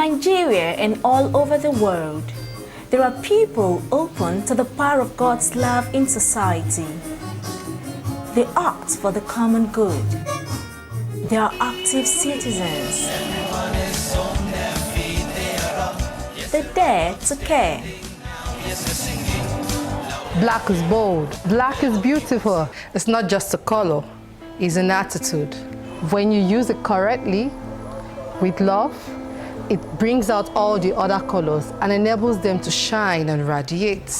Nigeria and all over the world, there are people open to the power of God's love in society. They act for the common good. They are active citizens. They dare to care. Black is bold. Black is beautiful. It's not just a color, it's an attitude. When you use it correctly, with love, it brings out all the other colors and enables them to shine and radiate.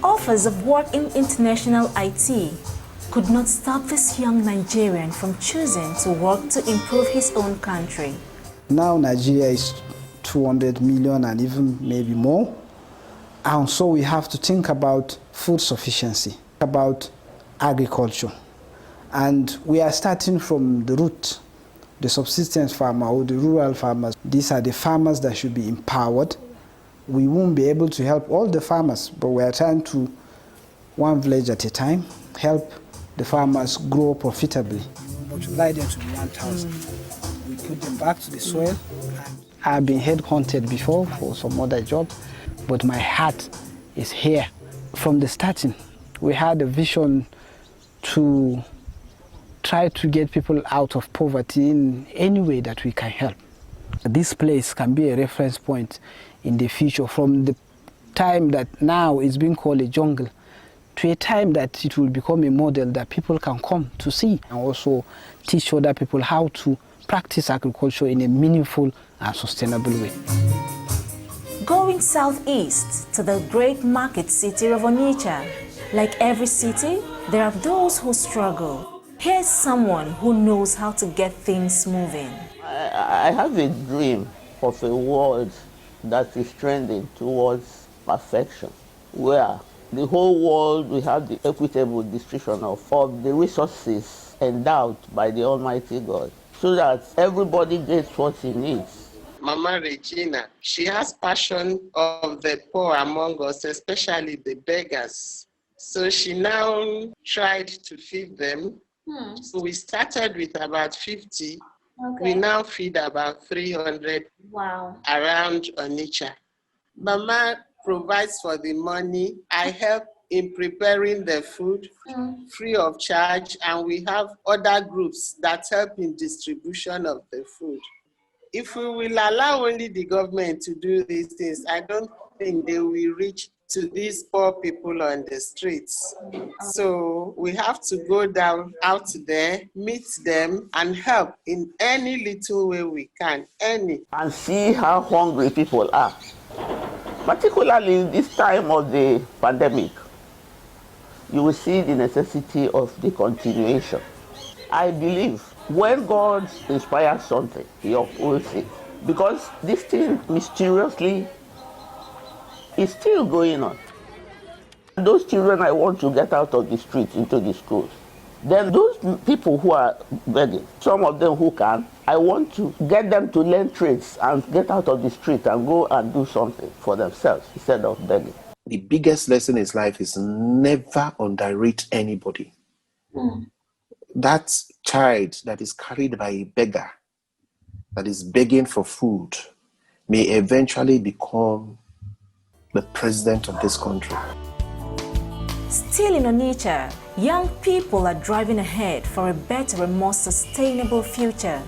Offers of work in international IT could not stop this young Nigerian from choosing to work to improve his own country. Now Nigeria is 200 million and even maybe more. And so we have to think about food sufficiency, about agriculture. And we are starting from the root, the subsistence farmer or the rural farmers. These are the farmers that should be empowered. We won't be able to help all the farmers, but we are trying to, one village at a time, help the farmers grow profitably. Multiply them to 1,000. We put them back to the soil. I've been headhunted before for some other jobs, but my heart is here. From the starting, we had a vision to try to get people out of poverty in any way that we can help. This place can be a reference point in the future, from the time that now is being called a jungle to a time that it will become a model that people can come to see, and also teach other people how to practice agriculture in a meaningful and sustainable way. Going southeast to the great market city of Onitsha, like every city, there are those who struggle. Here's someone who knows how to get things moving. I have a dream of a world that is trending towards perfection, where the whole world will have the equitable distribution of the resources endowed by the Almighty God, so that everybody gets what he needs. Mama Regina, she has passion of the poor among us, especially the beggars. So she now tried to feed them. So we started with about 50. Okay. We now feed about 300 around Onitsha. Mama provides for the money. I help in preparing the food free of charge, and we have other groups that help in distribution of the food. If we will allow only the government to do these things, I don't think they will reach to these poor people on the streets. So we have to go down out there, meet them, and help in any little way we can, any. And see how hungry people are, particularly in this time of the pandemic. You will see the necessity of the continuation. I believe when God inspires something, he upholds it. Because this thing mysteriously is still going on. Those children I want to get out of the streets into the schools. Then those people who are begging, some of them who can, I want to get them to learn trades and get out of the street and go and do something for themselves instead of begging. The biggest lesson in life is never underrate anybody. That child that is carried by a beggar, that is begging for food, may eventually become the president of this country. Still in Onitsha, young people are driving ahead for a better and more sustainable future.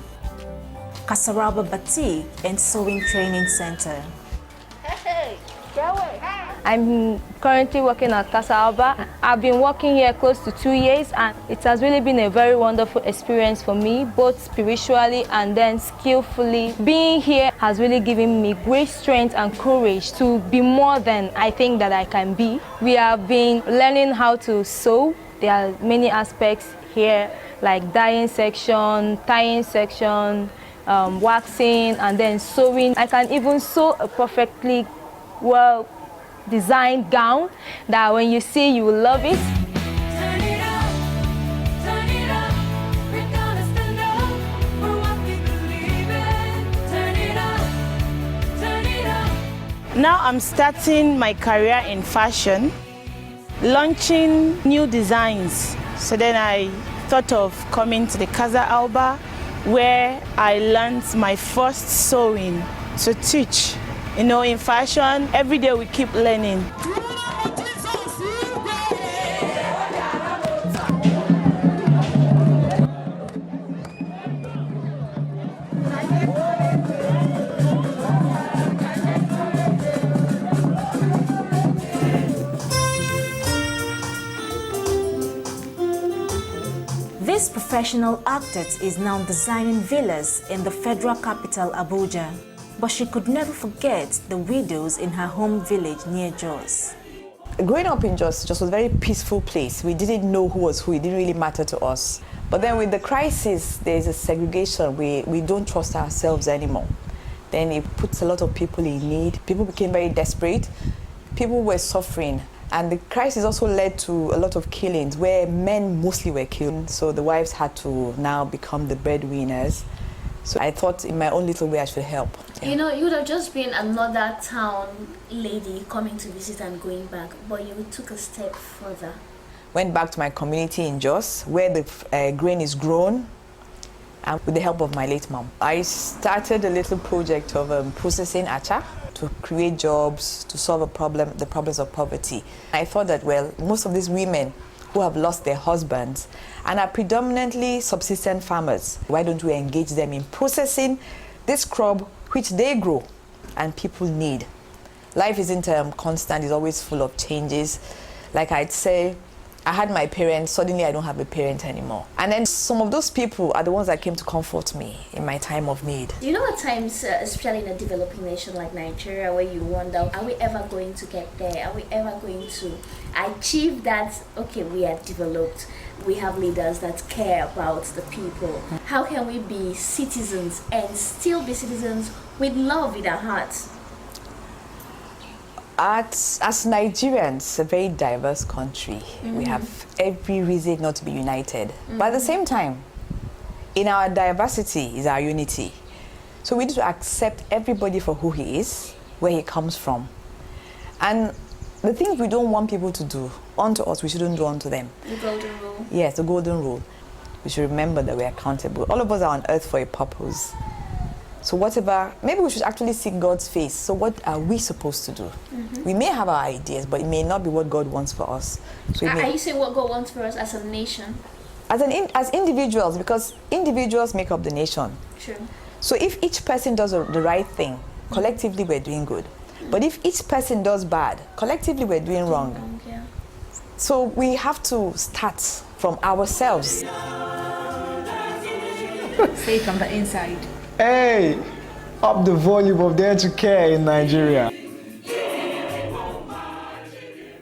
Kasaraba Batik and Sewing Training Center. I'm currently working at Kasaraba. I've been working here close to 2 years, and it has really been a very wonderful experience for me, both spiritually and then skillfully. Being here has really given me great strength and courage to be more than I think that I can be. We have been learning how to sew. There are many aspects here, like dyeing section, tying section, waxing, and then sewing. I can even sew a perfectly well designed gown that when you see, you will love it. Turn it up, we're gonna stand up for what we believe in. Turn it up. Now I'm starting my career in fashion, launching new designs. So then I thought of coming to the Casa Alba where I learned my first sewing to teach. You know, in fashion, every day we keep learning. This professional architect is now designing villas in the federal capital, Abuja. But she could never forget the widows in her home village near Jos. Growing up in Jos was a very peaceful place. We didn't know who was who. It didn't really matter to us. But then with the crisis, there's a segregation. We don't trust ourselves anymore. Then it puts a lot of people in need. People became very desperate. People were suffering. And the crisis also led to a lot of killings where men mostly were killed. So the wives had to now become the breadwinners. So I thought in my own little way I should help. You know, you would have just been another town lady coming to visit and going back, but you took a step further. Went back to my community in Jos, where the grain is grown, and with the help of my late mom. I started a little project of processing acha to create jobs, to solve the problems of poverty. I thought that, well, most of these women who have lost their husbands and are predominantly subsistence farmers, why don't we engage them in processing this crop which they grow and people need? Life isn't constant, it's always full of changes. Like I'd say, I had my parents, suddenly I don't have a parent anymore. And then some of those people are the ones that came to comfort me in my time of need. You know, at times, especially in a developing nation like Nigeria, where you wonder, are we ever going to get there? Are we ever going to achieve that? Okay, we are developed. We have leaders that care about the people. How can we be citizens and still be citizens with love in our hearts? As Nigerians, a very diverse country, we have every reason not to be united. But at the same time, in our diversity is our unity. So we need to accept everybody for who he is, where he comes from. And the things we don't want people to do unto us, we shouldn't do unto them. The golden rule. Yes, the golden rule. We should remember that we're accountable. All of us are on earth for a purpose. So whatever, maybe we should actually seek God's face. So what are we supposed to do? We may have our ideas, but it may not be what God wants for us. So Are you saying what God wants for us as a nation? as individuals, because individuals make up the nation. True. So if each person does the right thing, collectively we're doing good. But if each person does bad, collectively we're doing wrong. Yeah. So we have to start from ourselves. Say it from the inside. Hey, up the volume of Dare to Care in Nigeria.